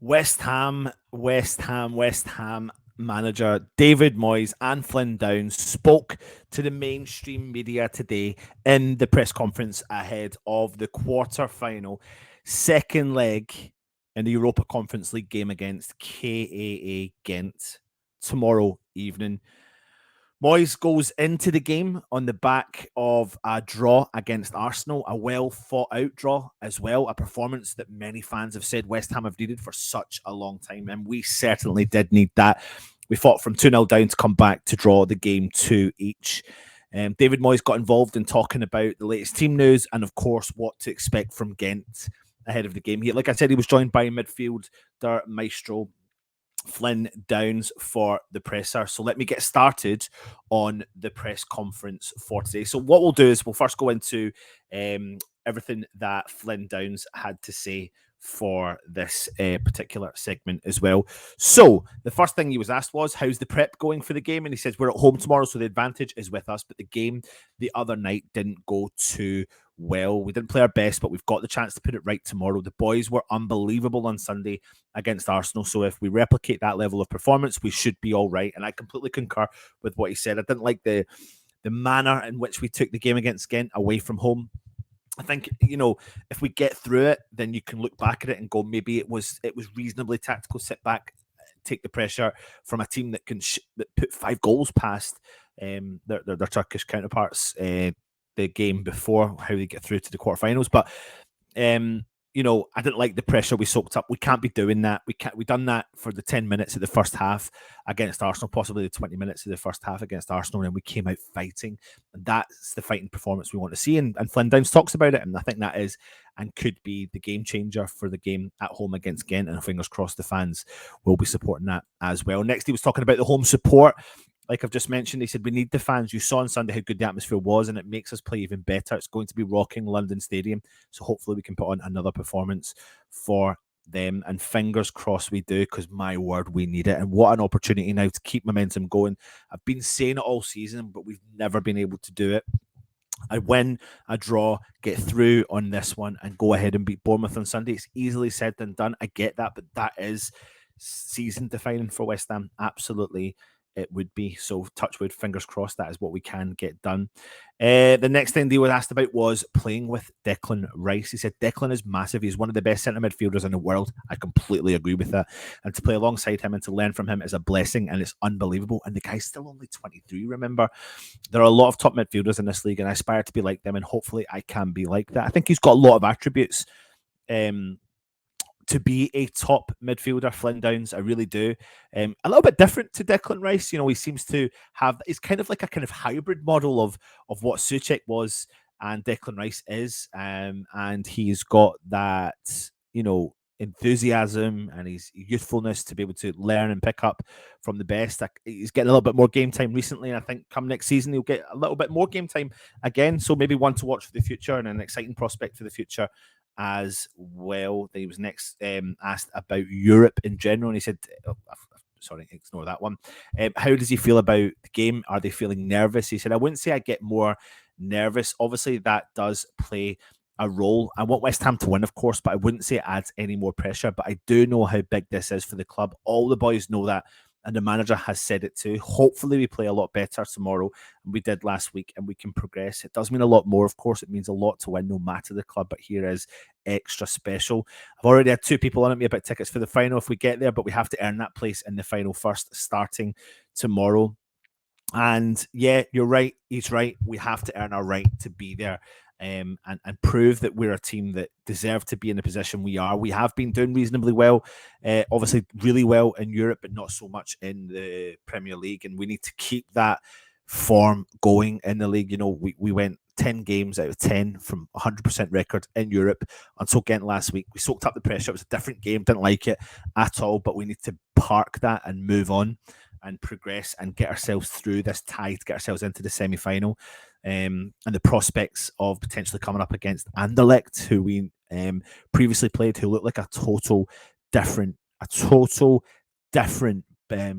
West Ham manager David Moyes and Flynn Downs spoke to the mainstream media today in the press conference ahead of the quarter-final second leg in the Europa Conference League game against Kaa Gent tomorrow evening. Moyes goes into the game on the back of a draw against Arsenal, a well thought out draw as well, a performance that many fans have said West Ham have needed for such a long time, and we certainly did need that. We fought from 2-0 down to come back to draw the game 2 each. David Moyes got involved in talking about the latest team news and, of course, what to expect from Ghent ahead of the game. Like I said, he was joined by midfielder maestro Flynn Downs for the presser. So let me get started on the press conference for today. So what we'll do is we'll first go into everything that Flynn Downs had to say for this particular segment as well. So the first thing he was asked was, how's the prep going for the game? And he says, we're at home tomorrow, so the advantage is with us. But the game the other night didn't go too well. We didn't play our best, but we've got the chance to put it right tomorrow. The boys were unbelievable on Sunday against Arsenal. So if we replicate that level of performance, we should be all right. And I completely concur with what he said. I didn't like the manner in which we took the game against Ghent away from home. I think, if we get through it, then you can look back at it and go, maybe it was reasonably tactical. Sit back, take the pressure from a team that can that put 5 goals past their Turkish counterparts the game before, how they get through to the quarterfinals. But I didn't like the pressure we soaked up. We can't be doing that. We've done that for the 10 minutes of the first half against Arsenal, possibly the 20 minutes of the first half against Arsenal, and we came out fighting. And that's the fighting performance we want to see. And Flynn Downs talks about it, and I think that is and could be the game changer for the game at home against Ghent. And fingers crossed the fans will be supporting that as well. Next, he was talking about the home support. Like I've just mentioned, he said, we need the fans. You saw on Sunday how good the atmosphere was, and it makes us play even better. It's going to be rocking London Stadium. So hopefully we can put on another performance for them. And fingers crossed we do, because my word, we need it. And what an opportunity now to keep momentum going. I've been saying it all season, but we've never been able to do it. I win, a draw, get through on this one, and go ahead and beat Bournemouth on Sunday. It's easily said than done. I get that, but that is season defining for West Ham. Absolutely. It would be. So touch wood, fingers crossed, that is what we can get done. The next thing they were asked about was playing with Declan Rice. He said Declan is massive. He's one of the best centre midfielders in the world. I completely agree with that. And to play alongside him and to learn from him is a blessing, and it's unbelievable. And the guy's still only 23, remember. There are a lot of top midfielders in this league, and I aspire to be like them, and hopefully I can be like that. I think he's got a lot of attributes to be a top midfielder, Flynn Downs. I really do. A little bit different to Declan Rice. He seems to have, he's kind of like a kind of hybrid model of what Souček was and Declan Rice is. And he's got that, enthusiasm and his youthfulness to be able to learn and pick up from the best. He's getting a little bit more game time recently, and I think come next season he'll get a little bit more game time again. So maybe one to watch for the future and an exciting prospect for the future as well. He was next asked about Europe in general, and he said, sorry, ignore that one. How does he feel about the game? Are they feeling nervous? He said, I wouldn't say I get more nervous. Obviously, that does play a role. I want West Ham to win, of course, but I wouldn't say it adds any more pressure. But I do know how big this is for the club. All the boys know that, and the manager has said it too. Hopefully we play a lot better tomorrow than we did last week, and we can progress. It does mean a lot more, of course. It means a lot to win no matter the club, but here is extra special. I've already had 2 people on at me about tickets for the final if we get there, but we have to earn that place in the final first, starting tomorrow. And yeah, you're right. He's right. We have to earn our right to be there. And prove that we're a team that deserve to be in the position we are. We have been doing reasonably well, obviously really well in Europe, but not so much in the Premier League. And we need to keep that form going in the league. We went 10 games out of 10 from 100% record in Europe until Ghent last week. We soaked up the pressure. It was a different game. Didn't like it at all, but we need to park that and move on and progress and get ourselves through this tie to get ourselves into the semi-final. And the prospects of potentially coming up against Anderlecht, who we previously played, who looked like a total different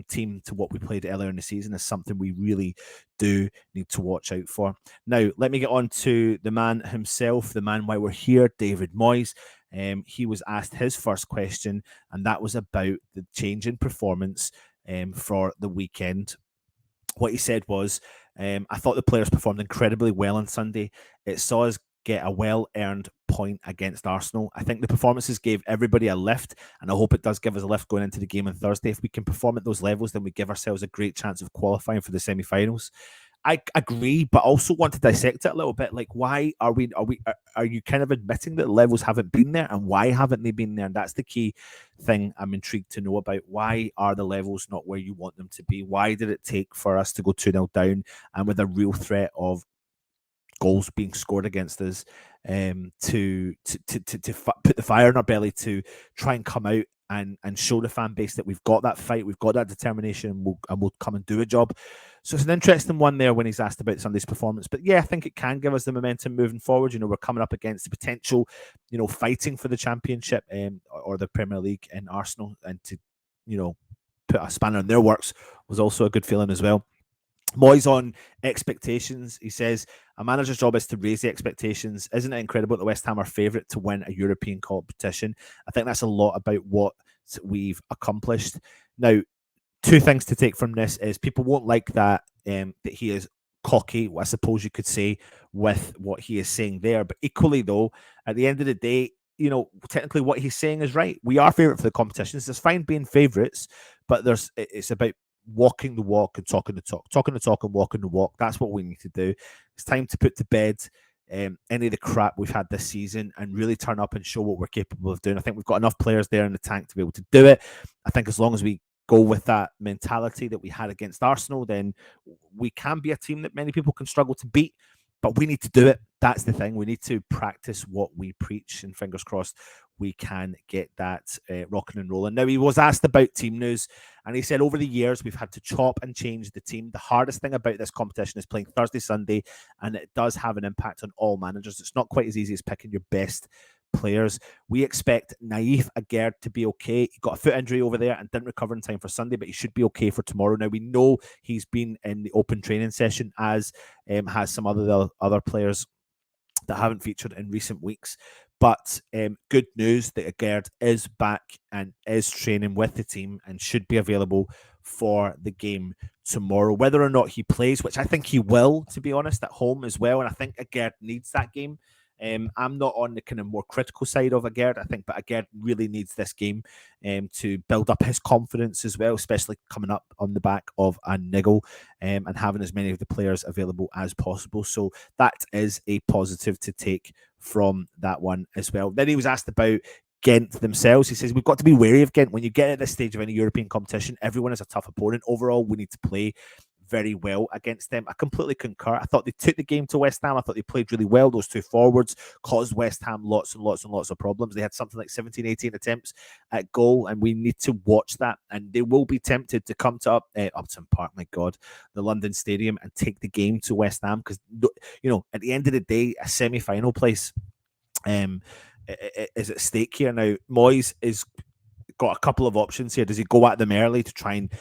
team to what we played earlier in the season, is something we really do need to watch out for. Now, let me get on to the man himself, the man why we're here, David Moyes. he was asked his first question, and that was about the change in performance for the weekend. What he said was, I thought the players performed incredibly well on Sunday. It saw us get a well-earned point against Arsenal. I think the performances gave everybody a lift, and I hope it does give us a lift going into the game on Thursday. If we can perform at those levels, then we give ourselves a great chance of qualifying for the semi-finals. I agree, but also want to dissect it a little bit. Like, why are you kind of admitting that the levels haven't been there, and why haven't they been there? And that's the key thing I'm intrigued to know about. Why are the levels not where you want them to be? Why did it take for us to go 2-0 down and with a real threat of goals being scored against us, put the fire in our belly to try and come out and show the fan base that we've got that fight, we've got that determination, and we'll come and do a job. So it's an interesting one there when he's asked about Sunday's performance. But yeah, I think it can give us the momentum moving forward. We're coming up against the potential, fighting for the Championship or the Premier League in Arsenal, and to, put a spanner in their works was also a good feeling as well. Moyes on expectations. He says, a manager's job is to raise the expectations. Isn't it incredible that West Ham are favourite to win a European competition? I think that's a lot about what we've accomplished. Now, two things to take from this is people won't like that that he is cocky, I suppose you could say, with what he is saying there. But equally, though, at the end of the day, technically what he's saying is right. We are favourite for the competitions. It's fine being favourites, but it's about walking the walk and talking the talk and walking the walk. That's what we need to do. It's time to put to bed any of the crap we've had this season and really turn up and show what we're capable of doing. I think we've got enough players there in the tank to be able to do it. I think as long as we go with that mentality that we had against Arsenal, then we can be a team that many people can struggle to beat. But we need to do it. That's the thing. We need to practice what we preach, and fingers crossed we can get that rocking and rolling. Now, he was asked about team news, and he said, over the years, we've had to chop and change the team. The hardest thing about this competition is playing Thursday, Sunday, and it does have an impact on all managers. It's not quite as easy as picking your best players. We expect Naif Aguerd to be okay. He got a foot injury over there and didn't recover in time for Sunday, but he should be okay for tomorrow. Now, we know he's been in the open training session, as has some other players that haven't featured in recent weeks. But good news that Aguerd is back and is training with the team and should be available for the game tomorrow. Whether or not he plays, which I think he will, to be honest, at home as well. And I think Aguerd needs that game. I'm not on the kind of more critical side of Aguerd, I think, but Aguerd really needs this game to build up his confidence as well, especially coming up on the back of a niggle and having as many of the players available as possible. So that is a positive to take from that one as well. Then he was asked about Gent themselves. He says, we've got to be wary of Gent. When you get at this stage of any European competition, everyone is a tough opponent. Overall, we need to play very well against them. I completely concur. I thought they took the game to West Ham. I thought they played really well. Those two forwards caused West Ham lots and lots and lots of problems. They had something like 17, 18 attempts at goal, and we need to watch that. And they will be tempted to come to Upton Park, my God, the London Stadium, and take the game to West Ham, because, at the end of the day, a semi-final place is at stake here. Now, Moyes is got a couple of options here. Does he go at them early to try and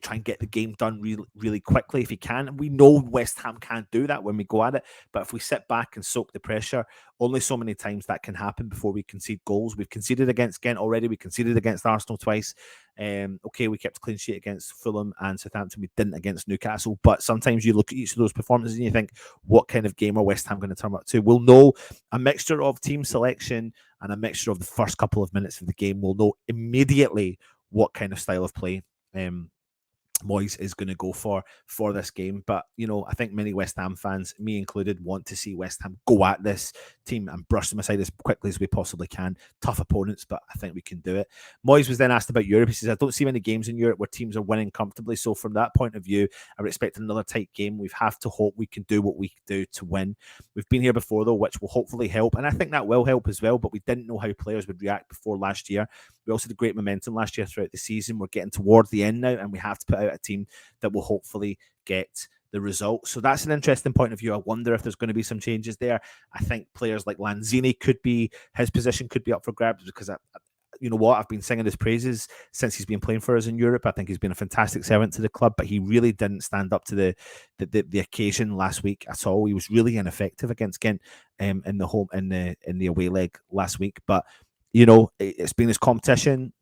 try and get the game done really, really quickly if he can? And we know West Ham can't do that when we go at it. But if we sit back and soak the pressure, only so many times that can happen before we concede goals. We've conceded against Gent already. We conceded against Arsenal twice. Okay, we kept a clean sheet against Fulham and Southampton. We didn't against Newcastle. But sometimes you look at each of those performances and you think, what kind of game are West Ham going to turn up to? We'll know a mixture of team selection and a mixture of the first couple of minutes of the game. We'll know immediately what kind of style of play Moyes is going to go for this game. But, I think many West Ham fans, me included, want to see West Ham go at this team and brush them aside as quickly as we possibly can. Tough opponents, but I think we can do it. Moyes was then asked about Europe. He says, I don't see many games in Europe where teams are winning comfortably. So from that point of view, I would expect another tight game. We have to hope we can do what we do to win. We've been here before, though, which will hopefully help. And I think that will help as well, but we didn't know how players would react before last year. We also had great momentum last year throughout the season. We're getting towards the end now, and we have to put out a team that will hopefully get the result. So that's an interesting point of view. I wonder if there's going to be some changes there. I think players like Lanzini his position could be up for grabs, because you know what? I've been singing his praises since he's been playing for us in Europe. I think he's been a fantastic servant to the club, but he really didn't stand up to the occasion last week at all. He was really ineffective against Ghent in the away leg last week. But you know, it's been his competition.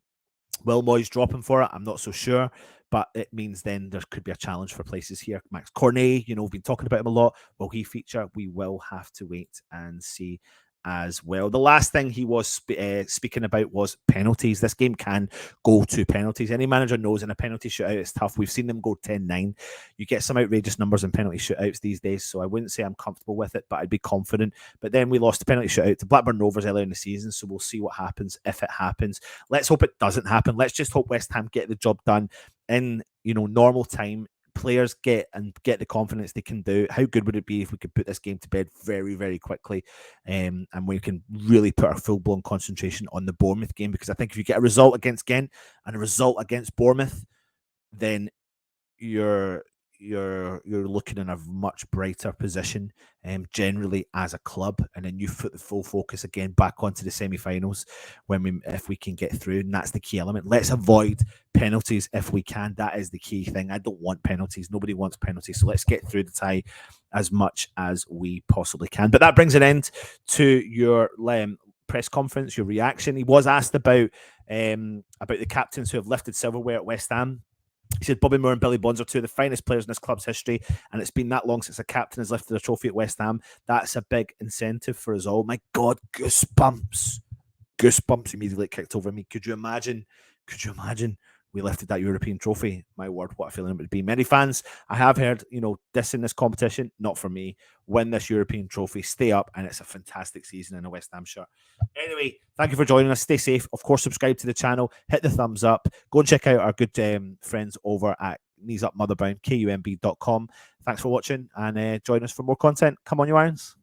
Will Moyes drop him for it? I'm not so sure, but it means then there could be a challenge for places here. Max Cornet, you know, we've been talking about him a lot. Will he feature? We will have to wait and see as well. The last thing he was speaking about was penalties. This game can go to penalties. Any manager knows in a penalty shootout it's tough. We've seen them go 10-9. You get some outrageous numbers in penalty shootouts these days, so I wouldn't say I'm comfortable with it, but I'd be confident. But then we lost the penalty shootout to Blackburn Rovers earlier in the season, so we'll see what happens if it happens. Let's hope it doesn't happen. Let's just hope West Ham get the job done in, you know, normal time. Players get the confidence they can do. How good would it be if we could put this game to bed very, very quickly, and we can really put our full-blown concentration on the Bournemouth game? Because I think if you get a result against Ghent and a result against Bournemouth, then you're looking in a much brighter position generally as a club, and then you put the full focus again back onto the semi-finals if we can get through, and that's the key element. Let's avoid penalties if we can. That is the key thing. I don't want penalties. Nobody wants penalties, so let's get through the tie as much as we possibly can. But that brings an end to your press conference, your reaction. He was asked about the captains who have lifted silverware at West Ham. He said Bobby Moore and Billy Bonds are two of the finest players in this club's history, and it's been that long since a captain has lifted a trophy at West Ham. That's a big incentive for us all. My God, goosebumps. Goosebumps immediately kicked over me. Could you imagine we lifted that European trophy? My word, what a feeling it would be. Many fans I have heard, you know, this in this competition, not for me. Win this European trophy, stay up, and it's a fantastic season in a West Ham shirt. Anyway, thank you for joining us. Stay safe. Of course, subscribe to the channel. Hit the thumbs up. Go and check out our good friends over at Knees Up Motherbound, kumb.com. Thanks for watching, and join us for more content. Come on, you irons.